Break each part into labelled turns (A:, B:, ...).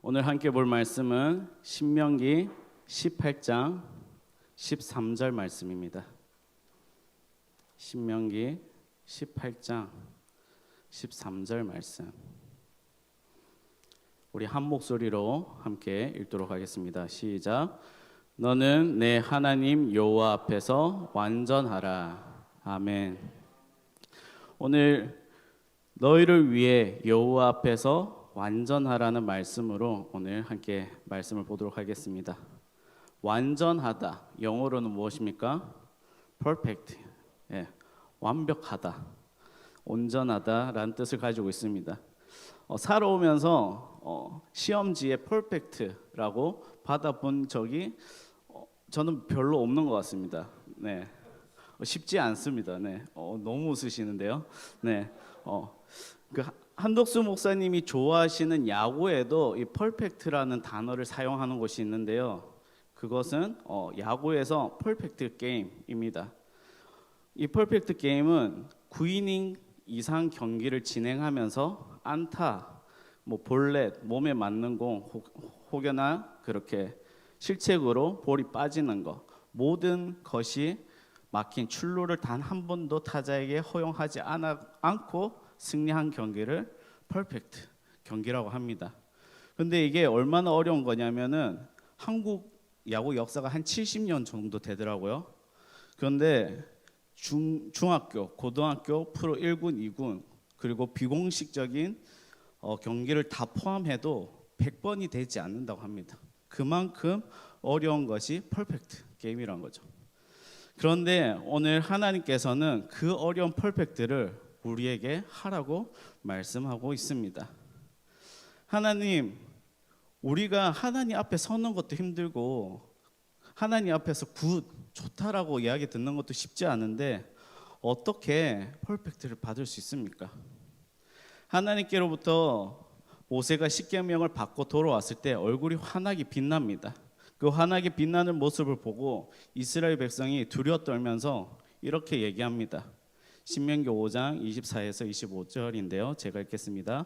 A: 오늘 함께 볼 말씀은 신명기 18장 13절 말씀입니다. 신명기 18장 13절 말씀. 우리 한 목소리로 함께 읽도록 하겠습니다. 시작. 너는 내 하나님 여호와 앞에서 완전하라. 아멘. 오늘 너희를 위해 여호와 앞에서 완전하라는 말씀으로 오늘 함께 말씀을 보도록 하겠습니다. 완전하다, 영어로는 무엇입니까? perfect, 완벽하다, 온전하다라는 뜻을 가지고 있습니다. 살아오면서 시험지에 perfect라고 받아본 적이 저는 별로 없는 것 같습니다. 네, 쉽지 않습니다. 네, 너무 웃으시는데요. 네, 한덕수 목사님이 좋아하시는 야구에도 이 퍼펙트라는 단어를 사용하는 곳이 있는데요. 그것은 야구에서 퍼펙트 게임입니다. 이 퍼펙트 게임은 9이닝 이상 경기를 진행하면서 안타, 볼넷, 몸에 맞는 공, 혹여나 그렇게 실책으로 볼이 빠지는 것, 모든 것이 막힌 출루를 단 한 번도 타자에게 허용하지 않고 승리한 경기를 퍼펙트 경기라고 합니다. 근데 이게 얼마나 어려운 거냐면은 한국 야구 역사가 한 70년 정도 되더라고요. 그런데 중학교, 고등학교, 프로 1군, 2군 그리고 비공식적인 경기를 다 포함해도 100번이 되지 않는다고 합니다. 그만큼 어려운 것이 퍼펙트 게임이란 거죠. 그런데 오늘 하나님께서는 그 어려운 퍼펙트를 우리에게 하라고 말씀하고 있습니다. 하나님, 우리가 하나님 앞에 서는 것도 힘들고 하나님 앞에서 좋다라고 이야기 듣는 것도 쉽지 않은데 어떻게 퍼펙트를 받을 수 있습니까? 하나님께로부터 모세가 십계명을 받고 돌아왔을 때 얼굴이 환하게 빛납니다. 그 환하게 빛나는 모습을 보고 이스라엘 백성이 두려워 떨면서 이렇게 얘기합니다. 신명기 5장 24에서 25절인데요. 제가 읽겠습니다.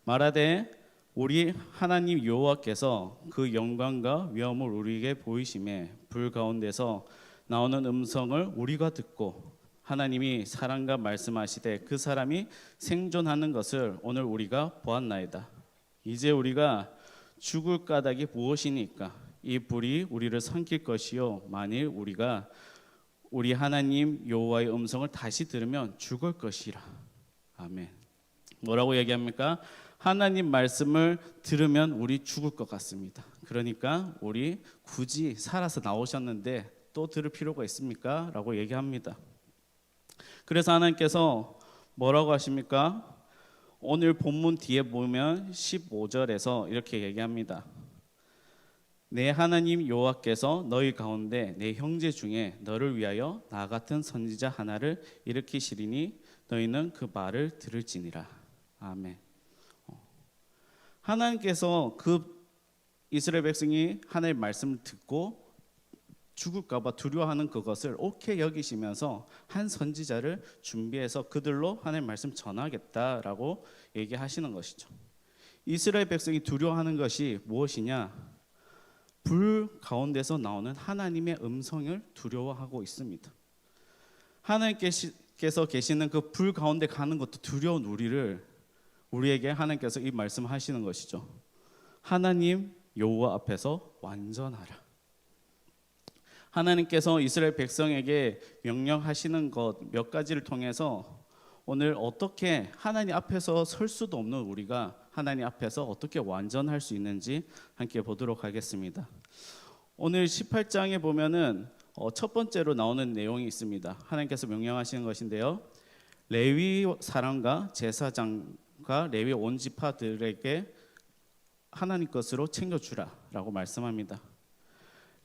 A: 말하되 우리 하나님 여호와께서 그 영광과 위엄을 우리에게 보이심에 불 가운데서 나오는 음성을 우리가 듣고 하나님이 사람과 말씀하시되 그 사람이 생존하는 것을 오늘 우리가 보았나이다. 이제 우리가 죽을 까닭이 무엇이니까 이 불이 우리를 삼킬 것이요 만일 우리가 우리 하나님 여호와의 음성을 다시 들으면 죽을 것이라. 아멘. 뭐라고 얘기합니까? 하나님 말씀을 들으면 우리 죽을 것 같습니다. 그러니까 우리 굳이 살아서 나오셨는데 또 들을 필요가 있습니까? 라고 얘기합니다. 그래서 하나님께서 뭐라고 하십니까? 오늘 본문 뒤에 보면 15절에서 이렇게 얘기합니다. 내 하나님 여호와께서 너희 가운데 내 형제 중에 너를 위하여 나 같은 선지자 하나를 일으키시리니 너희는 그 말을 들을지니라. 아멘. 하나님께서 그 이스라엘 백성이 하나님의 말씀을 듣고 죽을까 봐 두려워하는 그것을 옳게 여기시면서 한 선지자를 준비해서 그들로 하나님의 말씀 전하겠다라고 얘기하시는 것이죠. 이스라엘 백성이 두려워하는 것이 무엇이냐? 불 가운데서 나오는 하나님의 음성을 두려워하고 있습니다. 하나님께서 계시는 그 불 가운데 가는 것도 두려운 우리에게 하나님께서 이 말씀하시는 것이죠. 하나님 여호와 앞에서 완전하라. 하나님께서 이스라엘 백성에게 명령하시는 것 몇 가지를 통해서 오늘 어떻게 하나님 앞에서 설 수도 없는 우리가 하나님 앞에서 어떻게 완전할 수 있는지 함께 보도록 하겠습니다. 오늘 18장에 보면은 첫 번째로 나오는 내용이 있습니다. 하나님께서 명령하시는 것인데요. 레위 사람과 제사장과 레위 온 지파들에게 하나님 것으로 챙겨주라라고 말씀합니다.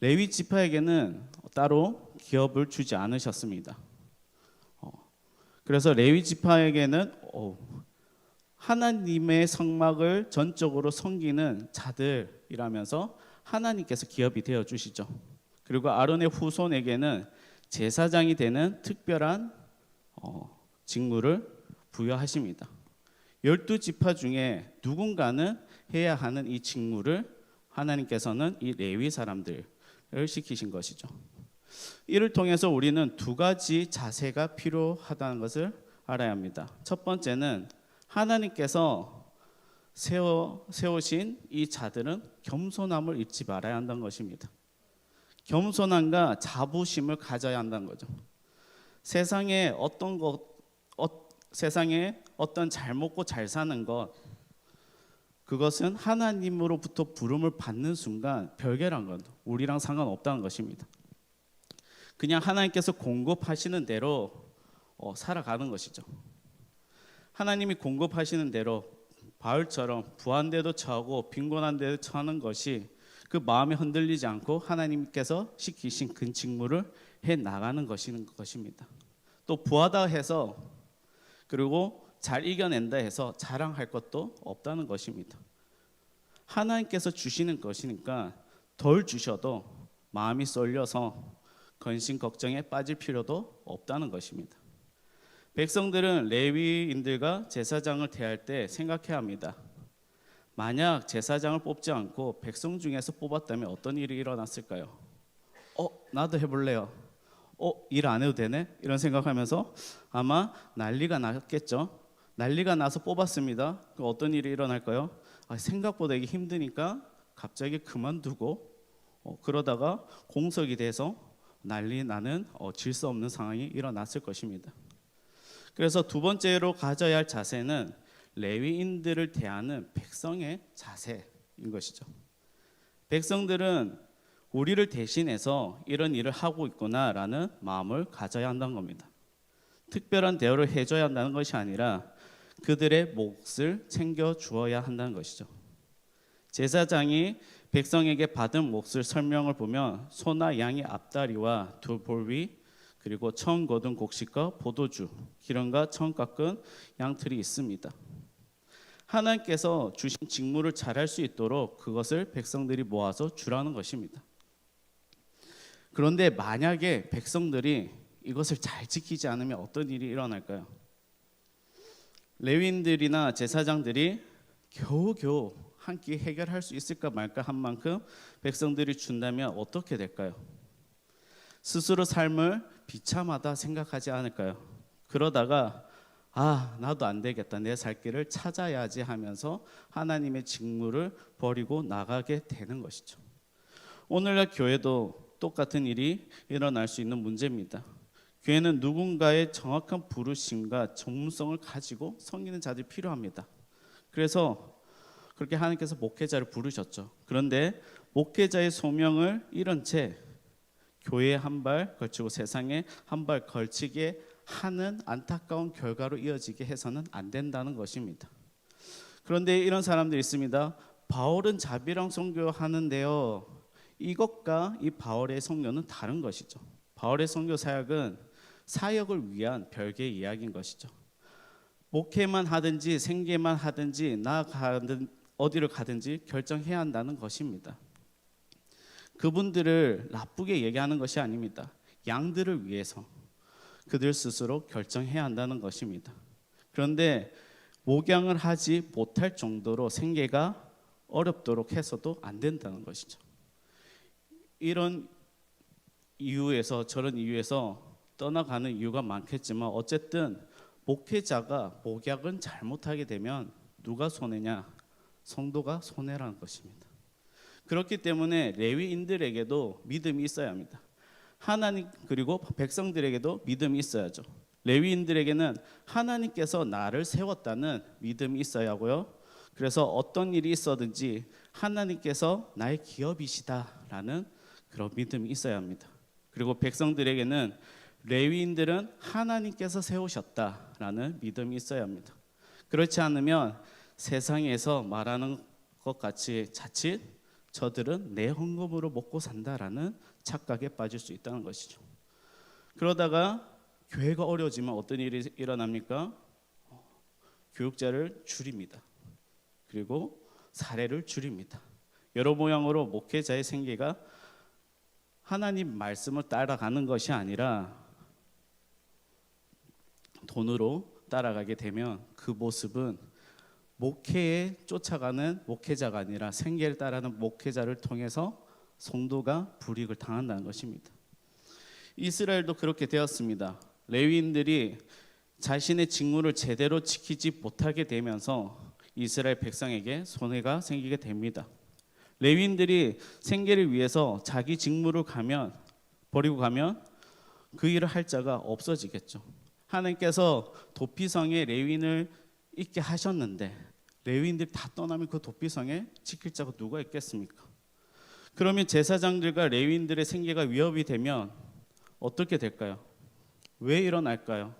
A: 레위 지파에게는 따로 기업을 주지 않으셨습니다. 그래서 레위 지파에게는 하나님의 성막을 전적으로 섬기는 자들이라면서 하나님께서 기업이 되어 주시죠. 그리고 아론의 후손에게는 제사장이 되는 특별한 직무를 부여하십니다. 12지파 중에 누군가는 해야 하는 이 직무를 하나님께서는 이 레위 사람들을 시키신 것이죠. 이를 통해서 우리는 두 가지 자세가 필요하다는 것을 알아야 합니다. 첫 번째는 하나님께서 세우신 이 자들은 겸손함을 잊지 말아야 한다는 것입니다. 겸손함과 자부심을 가져야 한다는 거죠. 세상에 어떤 잘 먹고 잘 사는 것, 그것은 하나님으로부터 부름을 받는 순간 별개란 건 우리랑 상관없다는 것입니다. 그냥 하나님께서 공급하시는 대로 살아가는 것이죠. 하나님이 공급하시는 대로 바울처럼 부한 데도 처하고 빈곤한 데도 처하는 것이 그 마음이 흔들리지 않고 하나님께서 시키신 그 직무를 해 나가는 것입니다. 또 부하다 해서 그리고 잘 이겨낸다 해서 자랑할 것도 없다는 것입니다. 하나님께서 주시는 것이니까 덜 주셔도 마음이 쏠려서 근심 걱정에 빠질 필요도 없다는 것입니다. 백성들은 레위인들과 제사장을 대할 때 생각해야 합니다. 만약 제사장을 뽑지 않고 백성 중에서 뽑았다면 어떤 일이 일어났을까요? 나도 해볼래요. 일 안 해도 되네? 이런 생각하면서 아마 난리가 났겠죠. 난리가 나서 뽑았습니다. 그럼 어떤 일이 일어날까요? 생각보다 이게 힘드니까 갑자기 그만두고 그러다가 공석이 돼서 난리 나는 질서 없는 상황이 일어났을 것입니다. 그래서 두 번째로 가져야 할 자세는 레위인들을 대하는 백성의 자세인 것이죠. 백성들은 우리를 대신해서 이런 일을 하고 있구나라는 마음을 가져야 한다는 겁니다. 특별한 대우를 해줘야 한다는 것이 아니라 그들의 몫을 챙겨 주어야 한다는 것이죠. 제사장이 백성에게 받은 몫을 설명을 보면 소나 양의 앞다리와 두 볼위 그리고 처음 거둔 곡식과 포도주, 기름과 처음 깎은 양틀이 있습니다. 하나님께서 주신 직무를 잘할 수 있도록 그것을 백성들이 모아서 주라는 것입니다. 그런데 만약에 백성들이 이것을 잘 지키지 않으면 어떤 일이 일어날까요? 레위인들이나 제사장들이 겨우겨우 한 끼 해결할 수 있을까 말까 한 만큼 백성들이 준다면 어떻게 될까요? 스스로 삶을 비참하다 생각하지 않을까요? 그러다가 나도 안 되겠다, 내 살 길을 찾아야지 하면서 하나님의 직무를 버리고 나가게 되는 것이죠. 오늘날 교회도 똑같은 일이 일어날 수 있는 문제입니다. 교회는 누군가의 정확한 부르심과 전문성을 가지고 섬기는 자들이 필요합니다. 그래서 그렇게 하나님께서 목회자를 부르셨죠. 그런데 목회자의 소명을 잃은 채 교회에 한 발 걸치고 세상에 한 발 걸치게 하는 안타까운 결과로 이어지게 해서는 안 된다는 것입니다. 그런데 이런 사람들이 있습니다. 바울은 자비랑 선교하는데요. 이것과 이 바울의 선교는 다른 것이죠. 바울의 선교 사역은 사역을 위한 별개의 이야기인 것이죠. 목회만 하든지 생계만 하든지 어디를 가든지 결정해야 한다는 것입니다. 그분들을 나쁘게 얘기하는 것이 아닙니다. 양들을 위해서 그들 스스로 결정해야 한다는 것입니다. 그런데 목양을 하지 못할 정도로 생계가 어렵도록 해서도 안 된다는 것이죠. 이런 이유에서 저런 이유에서 떠나가는 이유가 많겠지만 어쨌든 목회자가 목약은 잘못하게 되면 누가 손해냐? 성도가 손해라는 것입니다. 그렇기 때문에 레위인들에게도 믿음이 있어야 합니다. 하나님 그리고 백성들에게도 믿음이 있어야죠. 레위인들에게는 하나님께서 나를 세웠다는 믿음이 있어야 하고요. 그래서 어떤 일이 있어든지 하나님께서 나의 기업이시다라는 그런 믿음이 있어야 합니다. 그리고 백성들에게는 레위인들은 하나님께서 세우셨다라는 믿음이 있어야 합니다. 그렇지 않으면 세상에서 말하는 것 같이 자칫 저들은 내 헌금으로 먹고 산다라는 착각에 빠질 수 있다는 것이죠. 그러다가 교회가 어려워지면 어떤 일이 일어납니까? 교육자를 줄입니다. 그리고 사례를 줄입니다. 여러 모양으로 목회자의 생계가 하나님 말씀을 따라가는 것이 아니라 돈으로 따라가게 되면 그 모습은 목회에 쫓아가는 목회자가 아니라 생계를 따르는 목회자를 통해서 성도가 불이익을 당한다는 것입니다. 이스라엘도 그렇게 되었습니다. 레위인들이 자신의 직무를 제대로 지키지 못하게 되면서 이스라엘 백성에게 손해가 생기게 됩니다. 레위인들이 생계를 위해서 자기 직무를 버리고 가면 그 일을 할 자가 없어지겠죠. 하나님께서 도피성에 레위인을 있게 하셨는데 레위인들이 다 떠나면 그 도피성에 지킬 자가 누가 있겠습니까? 그러면 제사장들과 레위인들의 생계가 위협이 되면 어떻게 될까요? 왜 일어날까요?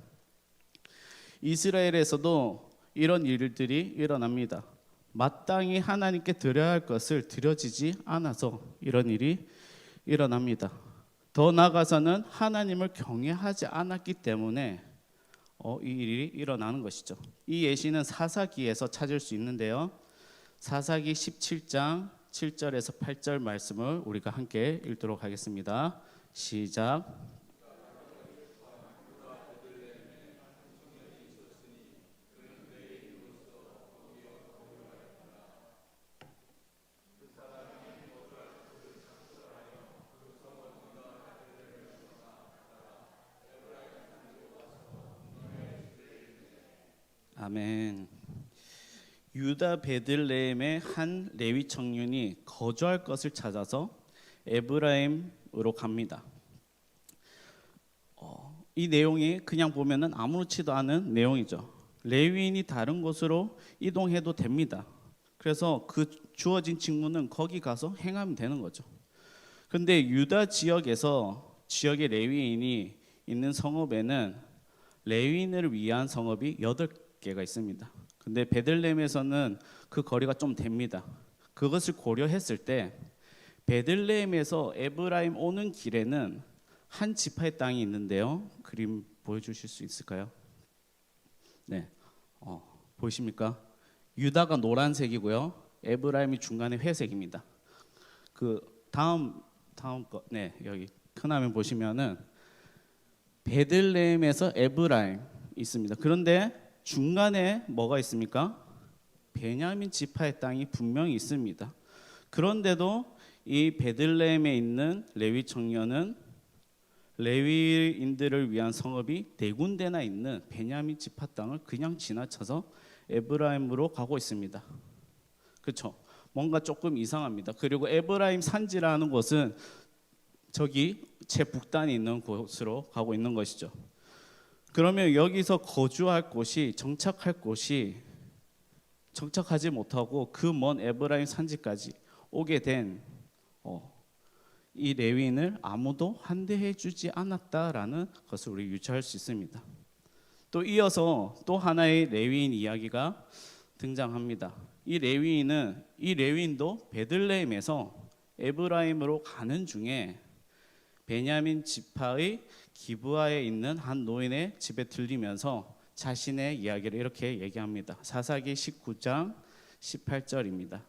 A: 이스라엘에서도 이런 일들이 일어납니다. 마땅히 하나님께 드려야 할 것을 드려지지 않아서 이런 일이 일어납니다. 더 나아가서는 하나님을 경외하지 않았기 때문에 이 일이 일어나는 것이죠. 이 예시는 사사기에서 찾을 수 있는데요. 사사기 17장 7절에서 8절 말씀을 우리가 함께 읽도록 하겠습니다. 시작. 아멘. 유다 베들레헴의 한 레위 청년이 거주할 것을 찾아서 에브라임으로 갑니다. 이 내용이 그냥 보면은 아무렇지도 않은 내용이죠. 레위인이 다른 곳으로 이동해도 됩니다. 그래서 그 주어진 직무는 거기 가서 행하면 되는 거죠. 그런데 유다 지역의 레위인이 있는 성읍에는 레위인을 위한 성읍이 8개가 있습니다. 근데 베들레헴에서는 그 거리가 좀 됩니다. 그것을 고려했을 때 베들레헴에서 에브라임 오는 길에는 한 지파의 땅이 있는데요. 그림 보여주실 수 있을까요? 네, 보이십니까? 유다가 노란색이고요. 에브라임이 중간에 회색입니다. 그 다음 거, 네, 여기 큰 화면 보시면은 베들레헴에서 에브라임 있습니다. 그런데 중간에 뭐가 있습니까? 베냐민 지파의 땅이 분명히 있습니다. 그런데도 이 베들레헴에 있는 레위 청년은 레위인들을 위한 성읍이 4군데나 있는 베냐민 지파 땅을 그냥 지나쳐서 에브라임으로 가고 있습니다. 그렇죠? 뭔가 조금 이상합니다. 그리고 에브라임 산지라는 곳은 저기 제북단이 있는 곳으로 가고 있는 것이죠. 그러면 여기서 거주할 곳이 정착하지 못하고 그 먼 에브라임 산지까지 오게 된 이 레위인을 아무도 환대해 주지 않았다라는 것을 우리 유추할 수 있습니다. 또 이어서 또 하나의 레위인 이야기가 등장합니다. 이 레위인도 베들레헴에서 에브라임으로 가는 중에 베냐민 지파의 기브아에 있는 한 노인의 집에 들리면서 자신의 이야기를 이렇게 얘기합니다. 사사기 19장 18절입니다.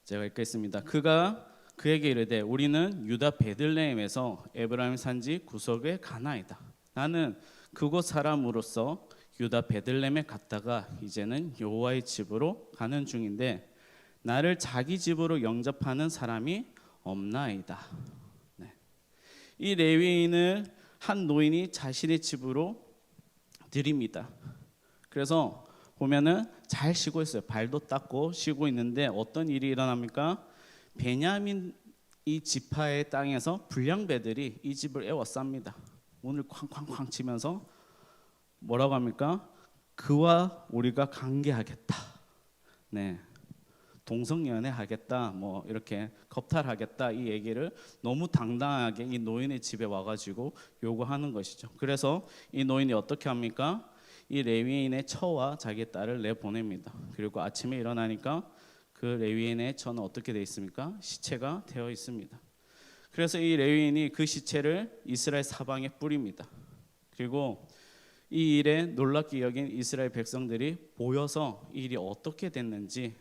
A: 제가 읽겠습니다. 그가 그에게 이르되 우리는 유다 베들레헴에서 에브라임 산지 구석에 가나이다. 나는 그곳 사람으로서 유다 베들레헴에 갔다가 이제는 여호와의 집으로 가는 중인데 나를 자기 집으로 영접하는 사람이 없나이다. 네. 이 레위인을 한 노인이 자신의 집으로 들입니다. 그래서 보면은 잘 쉬고 있어요. 발도 닦고 쉬고 있는데 어떤 일이 일어납니까? 베냐민 이 지파의 땅에서 불량배들이 이 집을 에워쌉니다. 문을 쾅쾅쾅 치면서 뭐라고 합니까? 그와 우리가 관계하겠다. 네. 동성연애하겠다, 뭐 이렇게 겁탈하겠다 이 얘기를 너무 당당하게 이 노인의 집에 와가지고 요구하는 것이죠. 그래서 이 노인이 어떻게 합니까? 이 레위인의 처와 자기 딸을 내보냅니다. 그리고 아침에 일어나니까 그 레위인의 처는 어떻게 되어 있습니까? 시체가 되어 있습니다. 그래서 이 레위인이 그 시체를 이스라엘 사방에 뿌립니다. 그리고 이 일에 놀랍게 여긴 이스라엘 백성들이 모여서 이 일이 어떻게 됐는지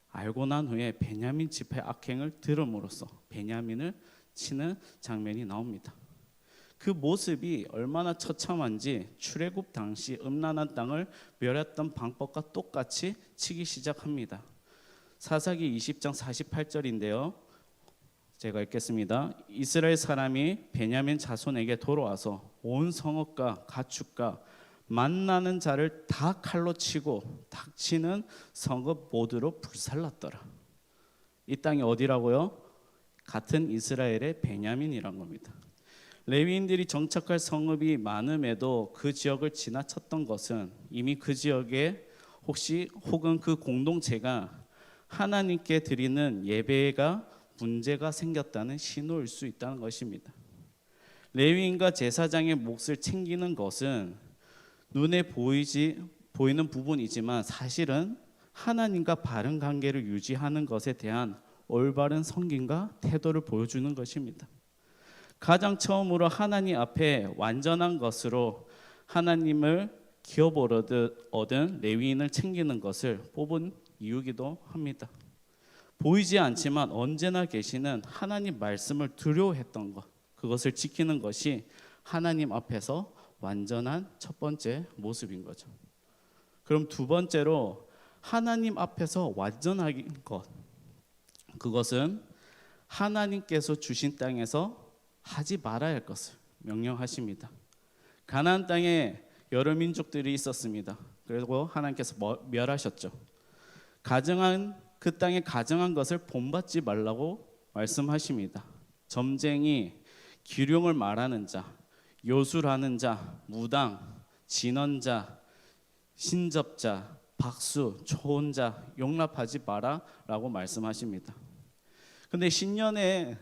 A: 알고 난 후에 베냐민 지파의 악행을 들음으로써 베냐민을 치는 장면이 나옵니다. 그 모습이 얼마나 처참한지 출애굽 당시 음란한 땅을 멸했던 방법과 똑같이 치기 시작합니다. 사사기 20장 48절인데요. 제가 읽겠습니다. 이스라엘 사람이 베냐민 자손에게 돌아와서 온 성읍과 가축과 만나는 자를 다 칼로 치고 닥치는 성읍 모두로 불살랐더라. 이 땅이 어디라고요? 같은 이스라엘의 베냐민이란 겁니다. 레위인들이 정착할 성읍이 많음에도 그 지역을 지나쳤던 것은 이미 그 지역에 혹은 그 공동체가 하나님께 드리는 예배가 문제가 생겼다는 신호일 수 있다는 것입니다. 레위인과 제사장의 몫을 챙기는 것은 눈에 보이는 부분이지만 사실은 하나님과 바른 관계를 유지하는 것에 대한 올바른 섬김과 태도를 보여주는 것입니다. 가장 처음으로 하나님 앞에 완전한 것으로 하나님을 기업 얻은 레위인을 챙기는 것을 뽑은 이유기도 합니다. 보이지 않지만 언제나 계시는 하나님 말씀을 두려워했던 것, 그것을 지키는 것이 하나님 앞에서 완전한 첫 번째 모습인 거죠. 그럼 두 번째로 하나님 앞에서 완전한 것, 그것은 하나님께서 주신 땅에서 하지 말아야 할 것을 명령하십니다. 가나안 땅에 여러 민족들이 있었습니다. 그리고 하나님께서 멸하셨죠. 그 땅에 가증한 것을 본받지 말라고 말씀하십니다. 점쟁이, 기륭을 말하는 자, 요술하는 자, 무당, 진언자, 신접자, 박수, 초혼자 용납하지 마라라고 말씀하십니다. 근데 신년에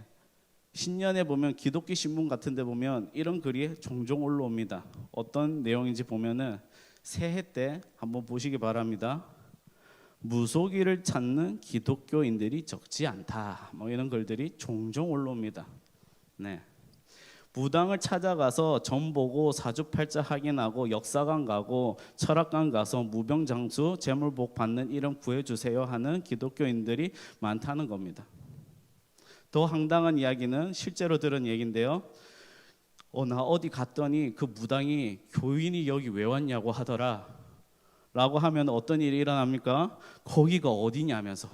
A: 보면 기독교 신문 같은 데 보면 이런 글이 종종 올라옵니다. 어떤 내용인지 보면은 새해 때 한번 보시기 바랍니다. 무속인을 찾는 기독교인들이 적지 않다. 이런 글들이 종종 올라옵니다. 네. 무당을 찾아가서 점 보고 사주팔자 확인하고 역사관 가고 철학관 가서 무병장수 재물복 받는 이름 구해주세요 하는 기독교인들이 많다는 겁니다. 더 황당한 이야기는 실제로 들은 얘기인데요. 나 어디 갔더니 그 무당이 교인이 여기 왜 왔냐고 하더라 라고 하면 어떤 일이 일어납니까? 거기가 어디냐면서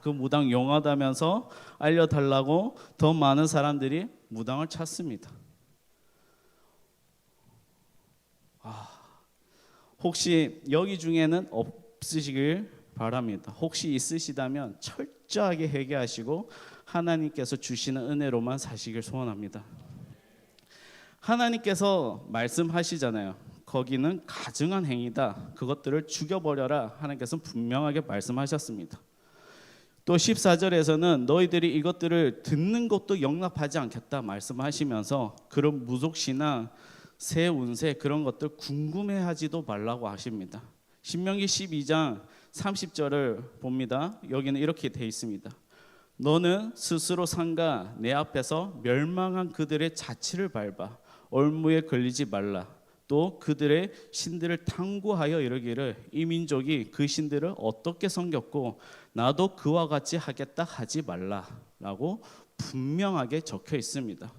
A: 그 무당 용하다면서 알려달라고 더 많은 사람들이 무당을 찾습니다. 혹시 여기 중에는 없으시길 바랍니다. 혹시 있으시다면 철저하게 회개하시고 하나님께서 주시는 은혜로만 사시길 소원합니다. 하나님께서 말씀하시잖아요. 거기는 가증한 행위다. 그것들을 죽여버려라. 하나님께서는 분명하게 말씀하셨습니다. 또 14절에서는 너희들이 이것들을 듣는 것도 용납하지 않겠다 말씀하시면서 그런 무속신앙, 새 운세 그런 것들 궁금해하지도 말라고 하십니다. 신명기 12장 30절을 봅니다. 여기는 이렇게 되어 있습니다. 너는 스스로 삼가 내 앞에서 멸망한 그들의 자취를 밟아 올무에 걸리지 말라. 또 그들의 신들을 탐구하여 이르기를 이 민족이 그 신들을 어떻게 섬겼고 나도 그와 같이 하겠다 하지 말라라고 분명하게 적혀 있습니다.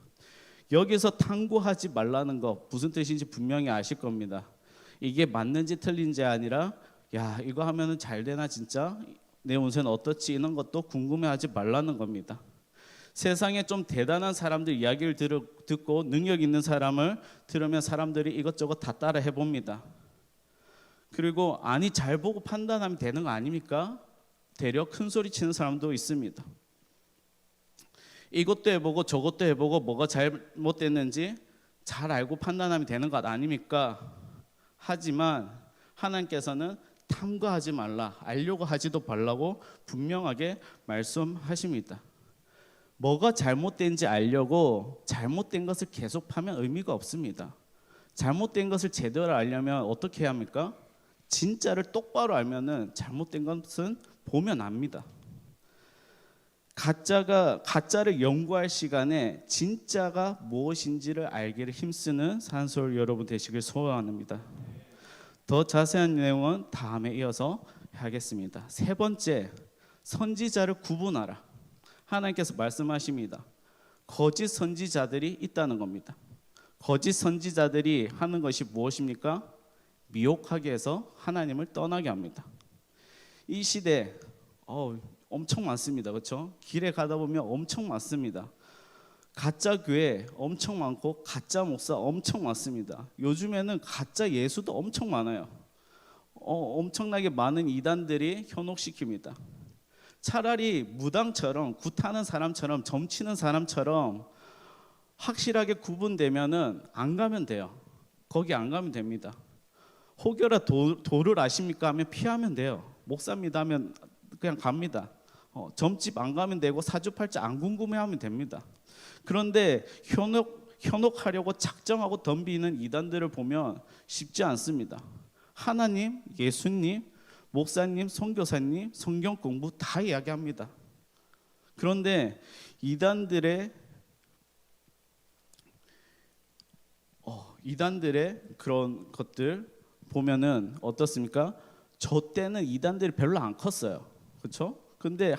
A: 여기서 탐구하지 말라는 거 무슨 뜻인지 분명히 아실 겁니다. 이게 맞는지 틀린지 아니라 이거 하면은 잘 되나 진짜 내 운세는 어떻지 이런 것도 궁금해하지 말라는 겁니다. 세상에 좀 대단한 사람들 이야기를 듣고 능력 있는 사람을 들으면 사람들이 이것저것 다 따라 해봅니다. 그리고 잘 보고 판단하면 되는 거 아닙니까? 되려 큰 소리 치는 사람도 있습니다. 이것도 해보고 저것도 해보고 뭐가 잘못됐는지 잘 알고 판단하면 되는 것 아닙니까? 하지만 하나님께서는 탐구하지 말라, 알려고 하지도 말라고 분명하게 말씀하십니다. 뭐가 잘못된지 알려고 잘못된 것을 계속하면 의미가 없습니다. 잘못된 것을 제대로 알려면 어떻게 해야 합니까? 진짜를 똑바로 알면은 잘못된 것은 보면 압니다. 가짜를 연구할 시간에 진짜가 무엇인지를 알기를 힘쓰는 산소울 여러분 되시길 소원합니다. 더 자세한 내용은 다음에 이어서 하겠습니다. 세 번째, 선지자를 구분하라. 하나님께서 말씀하십니다. 거짓 선지자들이 있다는 겁니다. 거짓 선지자들이 하는 것이 무엇입니까? 미혹하게 해서 하나님을 떠나게 합니다. 이 시대 엄청 많습니다. 그렇죠? 길에 가다 보면 엄청 많습니다. 가짜 교회 엄청 많고 가짜 목사 엄청 많습니다. 요즘에는 가짜 예수도 엄청 많아요. 엄청나게 많은 이단들이 현혹시킵니다. 차라리 무당처럼 굿하는 사람처럼 점치는 사람처럼 확실하게 구분되면은 안 가면 돼요. 거기 안 가면 됩니다. 혹여라 도를 아십니까 하면 피하면 돼요. 목사입니다 하면 그냥 갑니다. 점집 안 가면 되고 사주팔자 안 궁금해하면 됩니다. 그런데 현혹하려고 작정하고 덤비는 이단들을 보면 쉽지 않습니다. 하나님, 예수님, 목사님, 선교사님, 성경 공부 다 이야기합니다. 그런데 이단들의 그런 것들 보면은 어떻습니까? 저 때는 이단들이 별로 안 컸어요. 그렇죠? 근데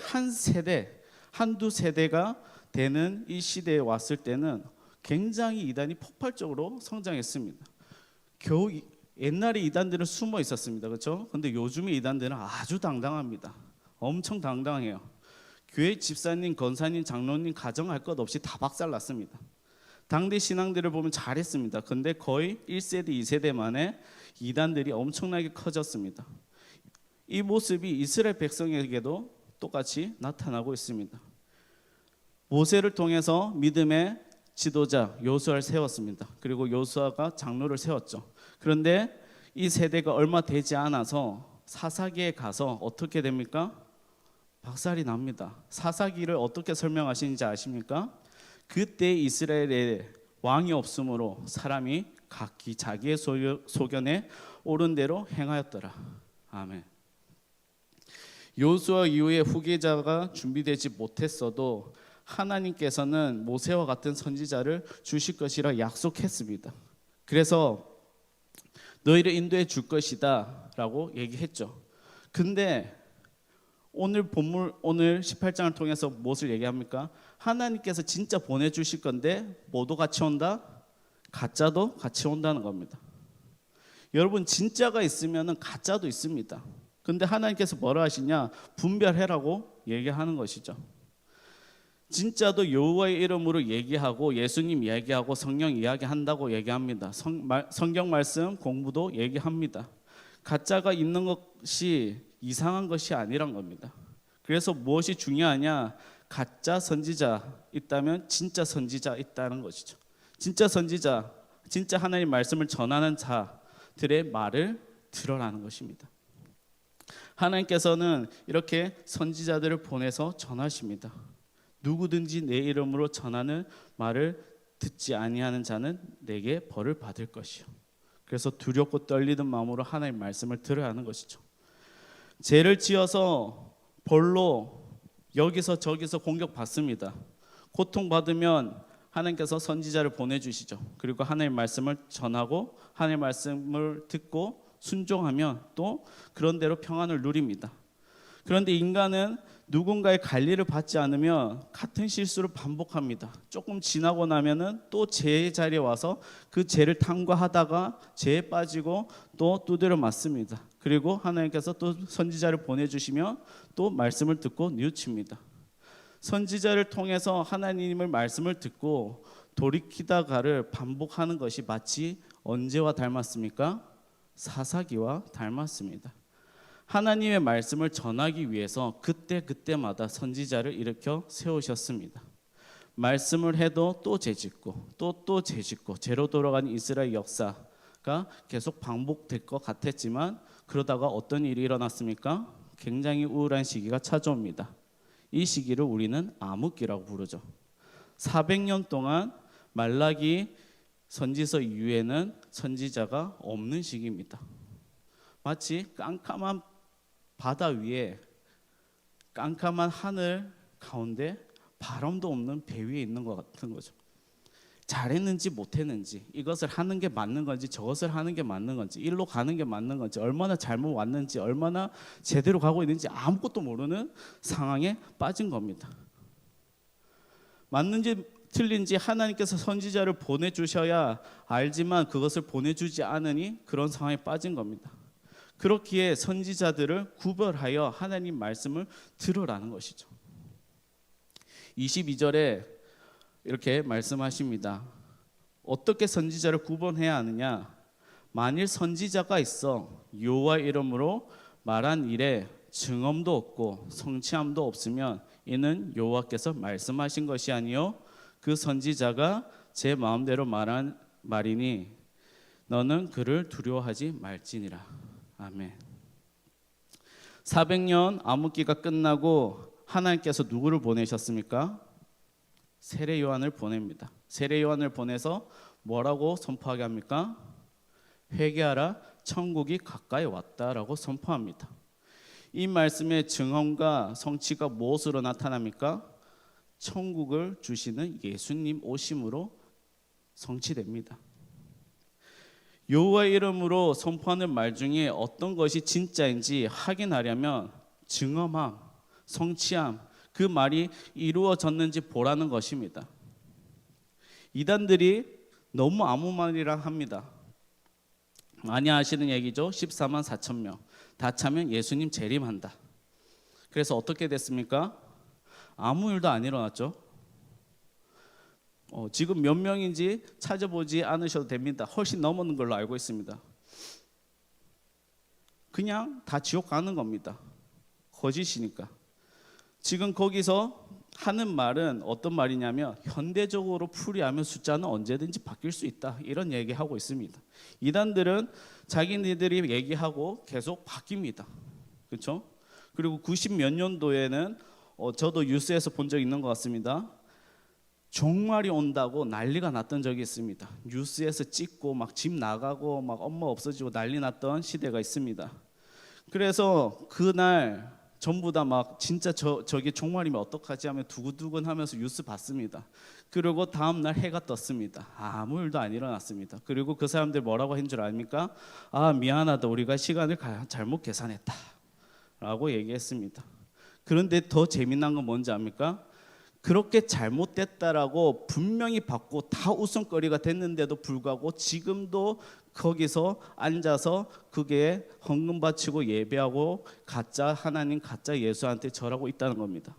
A: 한두 세대가 되는 이 시대에 왔을 때는 굉장히 이단이 폭발적으로 성장했습니다. 옛날에 이단들은 숨어 있었습니다. 그렇죠? 근데 요즘의 이단들은 아주 당당합니다. 엄청 당당해요. 교회 집사님, 권사님, 장로님 가정할 것 없이 다 박살났습니다. 당대 신앙들을 보면 잘했습니다. 근데 거의 1세대, 2세대 만에 이단들이 엄청나게 커졌습니다. 이 모습이 이스라엘 백성에게도 똑같이 나타나고 있습니다. 모세를 통해서 믿음의 지도자 요수아를 세웠습니다. 그리고 요수아가 장로를 세웠죠. 그런데 이 세대가 얼마 되지 않아서 사사기에 가서 어떻게 됩니까? 박살이 납니다. 사사기를 어떻게 설명하시는지 아십니까? 그때 이스라엘에 왕이 없으므로 사람이 각기 자기의 소견에 옳은 대로 행하였더라. 아멘. 요수아 이후에 후계자가 준비되지 못했어도 하나님께서는 모세와 같은 선지자를 주실 것이라 약속했습니다. 그래서 너희를 인도해 줄 것이다 라고 얘기했죠. 근데 오늘 18장을 통해서 무엇을 얘기합니까? 하나님께서 진짜 보내주실 건데 뭐도 같이 온다? 가짜도 같이 온다는 겁니다. 여러분, 진짜가 있으면 가짜도 있습니다. 근데 하나님께서 뭐라 하시냐? 분별해라고 얘기하는 것이죠. 진짜도 여호와의 이름으로 얘기하고 예수님 이야기하고 성령 이야기한다고 얘기합니다. 성경 말씀 공부도 얘기합니다. 가짜가 있는 것이 이상한 것이 아니란 겁니다. 그래서 무엇이 중요하냐? 가짜 선지자 있다면 진짜 선지자 있다는 것이죠. 진짜 선지자, 진짜 하나님 말씀을 전하는 자들의 말을 들어라는 것입니다. 하나님께서는 이렇게 선지자들을 보내서 전하십니다. 누구든지 내 이름으로 전하는 말을 듣지 아니하는 자는 내게 벌을 받을 것이요. 그래서 두렵고 떨리는 마음으로 하나님의 말씀을 들어야 하는 것이죠. 죄를 지어서 벌로 여기서 저기서 공격받습니다. 고통받으면 하나님께서 선지자를 보내주시죠. 그리고 하나님의 말씀을 전하고 하나님의 말씀을 듣고 순종하면 또 그런 대로 평안을 누립니다. 그런데 인간은 누군가의 관리를 받지 않으면 같은 실수를 반복합니다. 조금 지나고 나면은 또 죄의 자리에 와서 그 죄를 탐구하다가 죄에 빠지고 또 두드려 맞습니다. 그리고 하나님께서 또 선지자를 보내주시면 또 말씀을 듣고 뉘우칩니다. 선지자를 통해서 하나님의 말씀을 듣고 돌이키다가를 반복하는 것이 마치 언제와 닮았습니까? 사사기와 닮았습니다. 하나님의 말씀을 전하기 위해서 그때마다 선지자를 일으켜 세우셨습니다. 말씀을 해도 또 죄짓고 또 죄짓고 죄로 돌아가는 이스라엘 역사가 계속 반복될 것 같았지만 그러다가 어떤 일이 일어났습니까? 굉장히 우울한 시기가 찾아옵니다. 이 시기를 우리는 암흑기라고 부르죠. 400년 동안 말라기 선지서 이후에는 선지자가 없는 시기입니다. 마치 깜깜한 바다 위에 깜깜한 하늘 가운데 바람도 없는 배 위에 있는 것 같은 거죠. 잘했는지 못했는지, 이것을 하는 게 맞는 건지 저것을 하는 게 맞는 건지, 일로 가는 게 맞는 건지, 얼마나 잘못 왔는지, 얼마나 제대로 가고 있는지 아무것도 모르는 상황에 빠진 겁니다. 맞는지 틀린지 하나님께서 선지자를 보내주셔야 알지만 그것을 보내주지 않으니 그런 상황에 빠진 겁니다. 그렇기에 선지자들을 구별하여 하나님 말씀을 들으라는 것이죠. 22절에 이렇게 말씀하십니다. 어떻게 선지자를 구분해야 하느냐? 만일 선지자가 있어 여호와 이름으로 말한 일에 증언도 없고 성취함도 없으면 이는 여호와께서 말씀하신 것이 아니요 그 선지자가 제 마음대로 말한 말이니 너는 그를 두려워하지 말지니라. 아멘. 400년 암흑기가 끝나고 하나님께서 누구를 보내셨습니까? 세례 요한을 보냅니다. 세례 요한을 보내서 뭐라고 선포하게 합니까? 회개하라, 천국이 가까이 왔다라고 선포합니다. 이 말씀의 증언과 성취가 무엇으로 나타납니까? 천국을 주시는 예수님 오심으로 성취됩니다. 여호와의 이름으로 선포하는 말 중에 어떤 것이 진짜인지 확인하려면 증언함, 성취함, 그 말이 이루어졌는지 보라는 것입니다. 이단들이 너무 아무 말이라 합니다. 많이 아시는 얘기죠. 14만 4천 명 다 차면 예수님 재림한다. 그래서 어떻게 됐습니까? 아무 일도 안 일어났죠. 지금 몇 명인지 찾아보지 않으셔도 됩니다. 훨씬 넘는 걸로 알고 있습니다. 그냥 다 지옥 가는 겁니다. 거짓이니까. 지금 거기서 하는 말은 어떤 말이냐면 현대적으로 풀이하면 숫자는 언제든지 바뀔 수 있다. 이런 얘기하고 있습니다. 이단들은 자기네들이 얘기하고 계속 바뀝니다. 그렇죠? 그리고 90 몇 년도에는 저도 뉴스에서 본 적 있는 것 같습니다. 종말이 온다고 난리가 났던 적이 있습니다. 뉴스에서 찍고 막 집 나가고 막 엄마 없어지고 난리 났던 시대가 있습니다. 그래서 그날 전부 다 막 진짜 저게 종말이면 어떡하지 하면 두근두근 하면서 뉴스 봤습니다. 그리고 다음 날 해가 떴습니다. 아무 일도 안 일어났습니다. 그리고 그 사람들 뭐라고 한 줄 아닙니까? 아, 미안하다, 우리가 시간을 잘못 계산했다 라고 얘기했습니다. 그런데 더 재미난 건 뭔지 압니까? 그렇게 잘못됐다라고 분명히 받고 다 웃음거리가 됐는데도 불구하고 지금도 거기서 앉아서 그게 헌금 바치고 예배하고 가짜 하나님, 가짜 예수한테 절하고 있다는 겁니다.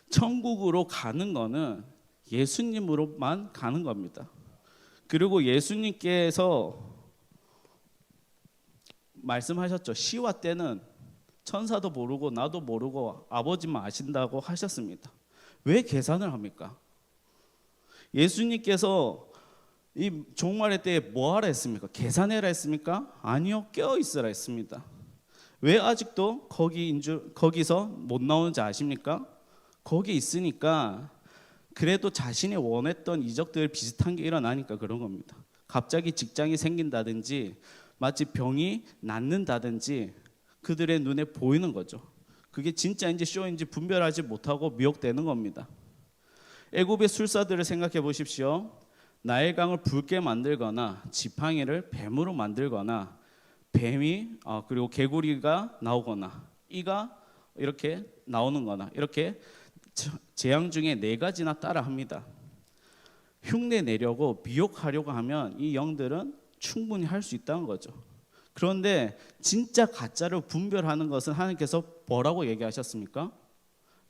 A: 천국으로 가는 거는 예수님으로만 가는 겁니다. 그리고 예수님께서 말씀하셨죠. 시와 때는 천사도 모르고 나도 모르고 아버지만 아신다고 하셨습니다. 왜 계산을 합니까? 예수님께서 이 종말의 때에 뭐하라 했습니까? 계산해라 했습니까? 아니요, 깨어있으라 했습니다. 왜 아직도 거기서 못 나오는지 아십니까? 거기 있으니까 그래도 자신이 원했던 이적들 비슷한 게 일어나니까 그런 겁니다. 갑자기 직장이 생긴다든지 마치 병이 낫는다든지 그들의 눈에 보이는 거죠. 그게 진짜인지 쇼인지 분별하지 못하고 미혹되는 겁니다. 애굽의 술사들을 생각해 보십시오. 나일강을 붉게 만들거나 지팡이를 뱀으로 만들거나 뱀이 그리고 개구리가 나오거나 이가 이렇게 나오는 거나 이렇게 재앙 중에 4가지나 따라 합니다. 흉내 내려고 미혹하려고 하면 이 영들은 충분히 할 수 있다는 거죠. 그런데 진짜 가짜를 분별하는 것은 하나님께서 뭐라고 얘기하셨습니까?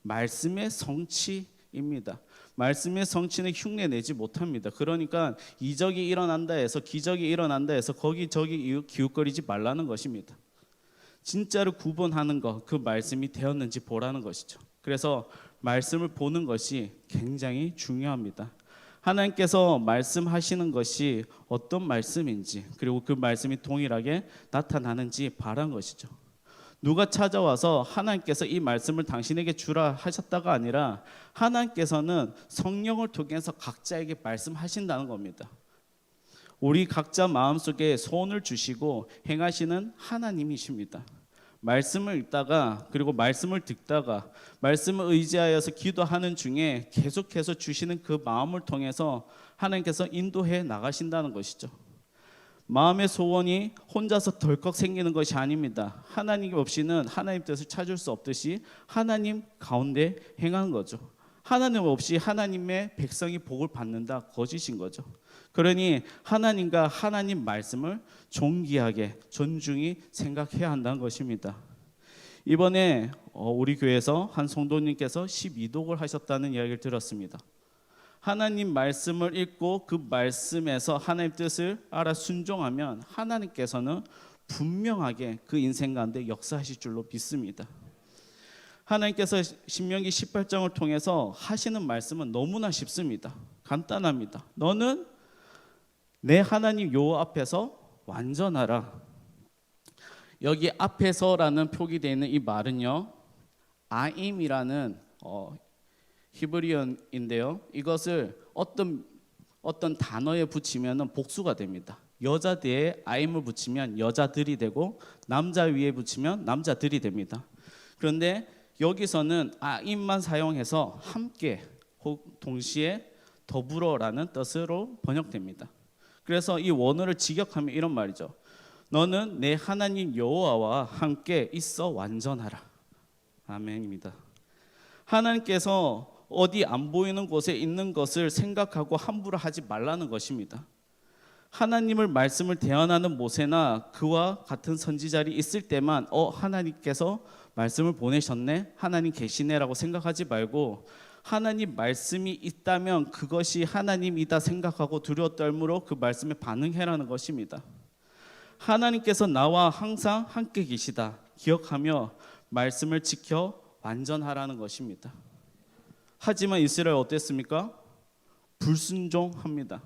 A: 말씀의 성취입니다. 말씀의 성취는 흉내 내지 못합니다. 그러니까 이적이 일어난다 해서 기적이 일어난다 해서 거기저기 기웃거리지 말라는 것입니다. 진짜를 구분하는 것, 그 말씀이 되었는지 보라는 것이죠. 그래서 말씀을 보는 것이 굉장히 중요합니다. 하나님께서 말씀하시는 것이 어떤 말씀인지 그리고 그 말씀이 동일하게 나타나는지 바란 것이죠. 누가 찾아와서 하나님께서 이 말씀을 당신에게 주라 하셨다가 아니라 하나님께서는 성령을 통해서 각자에게 말씀하신다는 겁니다. 우리 각자 마음속에 소원을 주시고 행하시는 하나님이십니다. 말씀을 읽다가 그리고 말씀을 듣다가 말씀을 의지하여서 기도하는 중에 계속해서 주시는 그 마음을 통해서 하나님께서 인도해 나가신다는 것이죠. 마음의 소원이 혼자서 덜컥 생기는 것이 아닙니다. 하나님 없이는 하나님 뜻을 찾을 수 없듯이 하나님 가운데 행하는 거죠. 하나님 없이 하나님의 백성이 복을 받는다, 거짓인 거죠. 그러니 하나님과 하나님 말씀을 존귀하게 존중히 생각해야 한다는 것입니다. 이번에 우리 교회에서 한 성도님께서 12독을 하셨다는 이야기를 들었습니다. 하나님 말씀을 읽고 그 말씀에서 하나님 뜻을 알아 순종하면 하나님께서는 분명하게 그 인생 가운데 역사하실 줄로 믿습니다. 하나님께서 신명기 18장을 통해서 하시는 말씀은 너무나 쉽습니다. 간단합니다. 너는 내 하나님 여호와 앞에서 완전하라. 여기 앞에서라는 표기되어 있는 이 말은요, 아임이라는 히브리어인데요, 이것을 어떤 단어에 붙이면 복수가 됩니다. 여자 뒤에 아임을 붙이면 여자들이 되고 남자 위에 붙이면 남자들이 됩니다. 그런데 여기서는 아임만 사용해서 함께 혹 동시에 더불어라는 뜻으로 번역됩니다. 그래서 이 원어를 직역하면 이런 말이죠. 너는 내 하나님 여호와와 함께 있어 완전하라. 아멘입니다. 하나님께서 어디 안 보이는 곳에 있는 것을 생각하고 함부로 하지 말라는 것입니다. 하나님을 말씀을 대언하는 모세나 그와 같은 선지자들이 있을 때만 하나님께서 말씀을 보내셨네, 하나님 계시네라고 생각하지 말고 하나님 말씀이 있다면 그것이 하나님이다 생각하고 두려워 떨므로 그 말씀에 반응해라는 것입니다. 하나님께서 나와 항상 함께 계시다 기억하며 말씀을 지켜 완전하라는 것입니다. 하지만 이스라엘 어땠습니까? 불순종합니다.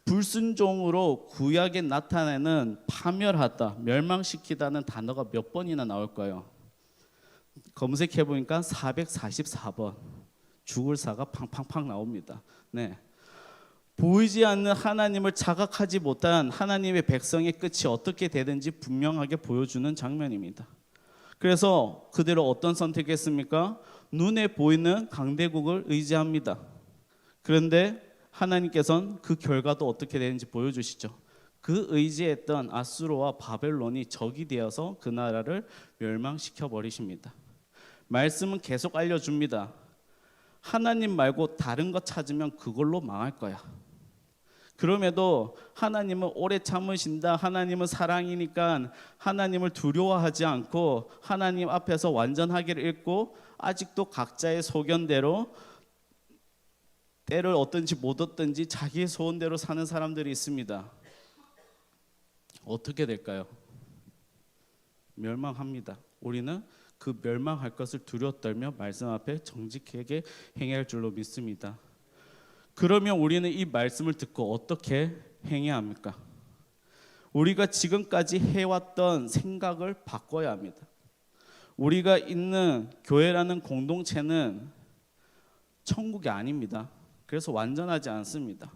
A: 불순종으로 구약에 나타내는 파멸하다, 멸망시키다는 단어가 몇 번이나 나올까요? 검색해 보니까 444번. 죽을 사가 팡팡팡 나옵니다. 네. 보이지 않는 하나님을 자각하지 못한 하나님의 백성의 끝이 어떻게 되든지 분명하게 보여주는 장면입니다. 그래서 그대로 어떤 선택했습니까? 눈에 보이는 강대국을 의지합니다. 그런데 하나님께서는 그 결과도 어떻게 되는지 보여주시죠. 그 의지했던 아수르와 바벨론이 적이 되어서 그 나라를 멸망시켜 버리십니다. 말씀은 계속 알려줍니다. 하나님 말고 다른 것 찾으면 그걸로 망할 거야. 그럼에도 하나님은 오래 참으신다, 하나님은 사랑이니까 하나님을 두려워하지 않고 하나님 앞에서 완전하기를 읽고 아직도 각자의 소견대로 때를 얻든지 못 얻든지 자기의 소원대로 사는 사람들이 있습니다. 어떻게 될까요? 멸망합니다. 우리는 그 멸망할 것을 두려워 떨며 말씀 앞에 정직하게 행해야 할 줄로 믿습니다. 그러면 우리는 이 말씀을 듣고 어떻게 행해야 합니까? 우리가 지금까지 해왔던 생각을 바꿔야 합니다. 우리가 있는 교회라는 공동체는 천국이 아닙니다. 그래서 완전하지 않습니다.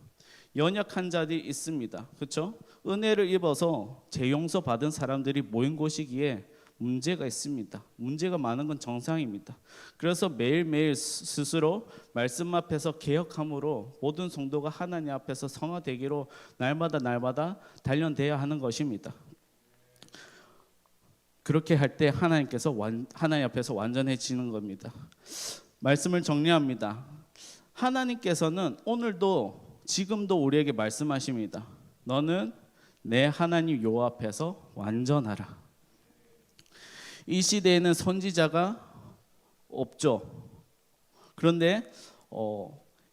A: 연약한 자들이 있습니다. 그렇죠? 은혜를 입어서 재용서 받은 사람들이 모인 곳이기에 문제가 있습니다. 문제가 많은 건 정상입니다. 그래서 매일매일 스스로 말씀 앞에서 개혁함으로 모든 성도가 하나님 앞에서 성화되기로 날마다 단련돼야 하는 것입니다. 그렇게 할 때 하나님께서 하나님 앞에서 완전해지는 겁니다. 말씀을 정리합니다. 하나님께서는 오늘도 지금도 우리에게 말씀하십니다. 너는 내 하나님 여호와 앞에서 완전하라. 이 시대에는 선지자가 없죠. 그런데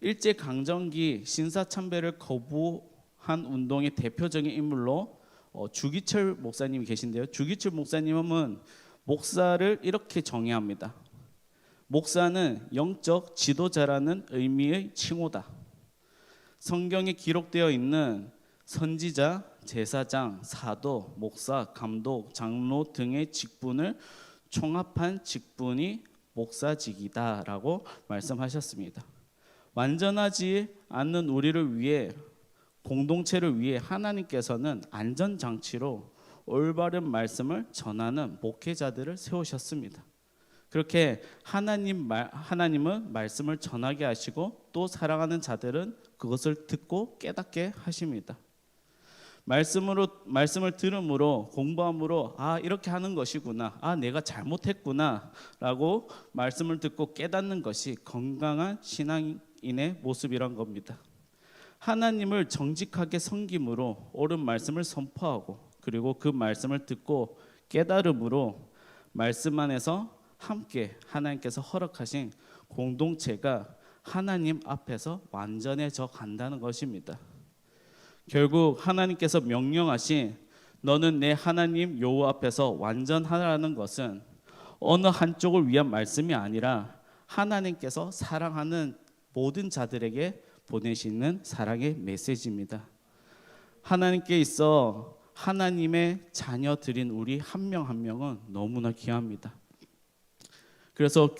A: 일제강점기 신사참배를 거부한 운동의 대표적인 인물로 주기철 목사님이 계신데요. 주기철 목사님은 목사를 이렇게 정의합니다. 목사는 영적 지도자라는 의미의 칭호다. 성경에 기록되어 있는 선지자, 제사장, 사도, 목사, 감독, 장로 등의 직분을 총합한 직분이 목사직이다라고 말씀하셨습니다. 완전하지 않는 우리를 위해, 공동체를 위해 하나님께서는 안전장치로 올바른 말씀을 전하는 목회자들을 세우셨습니다. 그렇게 하나님은 말씀을 전하게 하시고 또 사랑하는 자들은 그것을 듣고 깨닫게 하십니다. 말씀을 들음으로 공부함으로 이렇게 하는 것이구나. 내가 잘못했구나라고 말씀을 듣고 깨닫는 것이 건강한 신앙인의 모습이란 겁니다. 하나님을 정직하게 섬김으로 옳은 말씀을 선포하고 그리고 그 말씀을 듣고 깨달음으로 말씀 안에서 함께 하나님께서 허락하신 공동체가 하나님 앞에서 완전해져 간다는 것입니다. 결국 하나님께서 명령하신 너는 내 하나님 여호와 앞에서 완전하라는 것은 어느 한쪽을 위한 말씀이 아니라 하나님께서 사랑하는 모든 자들에게 보내시는 사랑의 메시지입니다. 하나님께 있어 하나님의 자녀들인 우리 한 명 한 명은 너무나 귀합니다. 그래서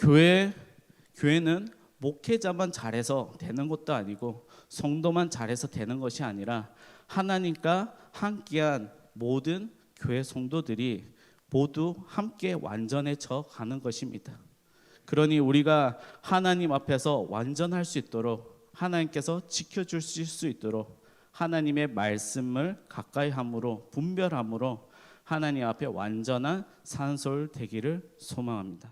A: 교회는 목회자만 잘해서 되는 것도 아니고 성도만 잘해서 되는 것이 아니라 하나님과 함께한 모든 교회 성도들이 모두 함께 완전해져 가는 것입니다. 그러니 우리가 하나님 앞에서 완전할 수 있도록 하나님께서 지켜주실 수 있도록 하나님의 말씀을 가까이 함으로 분별함으로 하나님 앞에 완전한 산솔 되기를 소망합니다.